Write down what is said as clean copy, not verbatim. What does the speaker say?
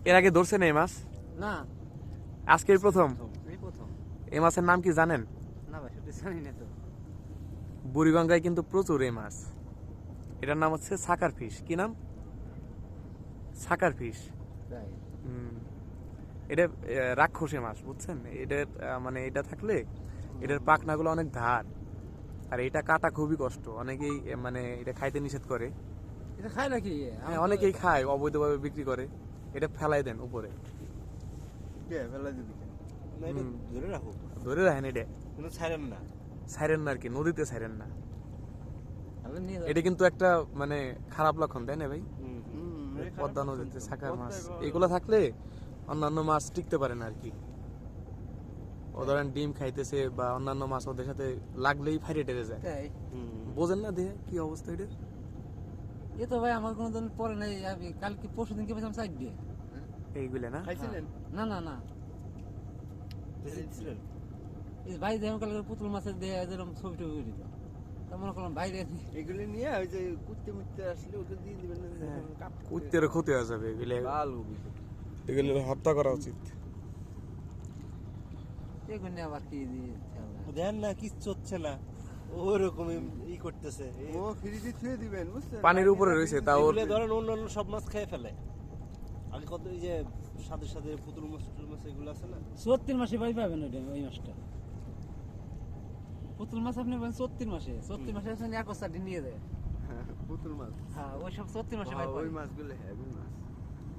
এর আগে ধরছেন এই মাছ? না, আজকের প্রথম? এই প্রথম। এই মাছের নাম কি জানেন? না ভাই, সত্যি জানি না তো। বুড়িগঙ্গায় কিন্তু প্রচুর এই মাছ। এটার নাম হচ্ছে সাকার ফিশ। কি নাম? সাকার ফিশ। তাই? এটা রাক্ষসী মাছ, বুঝছেন? এটার মানে এটা থাকলে এটার পাখনাগুলো অনেক ধার, আর এটা কাটা খুবই কষ্ট। অনেকেই মানে এটা খাইতে নিষেধ করে। এটা খায় নাকি? হ্যাঁ, অনেকেই খায়, অবৈধভাবে বিক্রি করে। এটা ফেলাই দেন উপরে। কে ফেলা দিবি কেন? না, এটা ধরে রাখো, ধরে রাখেন এটা। কোনো ছাড়েন না। ছাইরেন না আর কি, নদীতে ছাইরেন না। আমি নিয়ে এটা কিন্তু একটা মানে খারাপ লক্ষণ, তাই না ভাই? এই পদ্মা খারাপ নদীতে লক্ষণ তো। সাকার মাছ পদ্মায় এগুলো থাকলে অন্যান্য মাছ টিকতে পারে না আর কি। ও ধরেন ডিম খাইতেছে বা অন্যান্য মাছ ওদের সাথে লাগলেই ফাইরে টেরে যায়। তাই? বোঝেন না দেহে কি অবস্থা এটা? এ তো ভাই আমার কোনোদিন পরে নাই। আমি কালকে পরশু দিনকে পেয়েছিলাম সাইড দিয়ে। এইগুলো না? খাইছিলেন? না না না, খাইছিলেন? এই ভাই যেমন কালকে পুতুল মাছের দিয়ে যেরকম ছবি টবি উঠে দিত, তা মনে করলাম বাইরে এগুলি নিয়ে ওই যে কুত্তে মুত্তে আসলে ওকে দিয়ে দিবেন না, কাপ করে। কুত্তের ক্ষতি হয়ে যাবে এগুলো। লাল উবি। এগুলো হত্যা করা উচিত। এগুলো আবার কি দিয়ে দেন না, কিচ্ছু হচ্ছে না, ওরকম ই করতেছে। ও ফ্রিজে থুয়ে দিবেন, বুঝছেন? পানির উপরে রয়েছে, তাও এগুলো ধরেন অন্যান্য সব মাছ খেয়ে ফেলে। আগে কত এই যে সাথে সাথে পুতুল মাছ টুতুল মাছ এগুলো আছে না, 34 মাসে ভাই পাবেন ওই মাছটা। পুতুল মাছ আপনি পাবেন 34 মাসে। 34 মাসে আছেন এক বস্তা ডিম নিয়ে দেয়। পুতুল মাছ। হ্যাঁ, ওই সব 34 মাসে ভাই ওই পাবেন। মাছগুলো হ্যাভি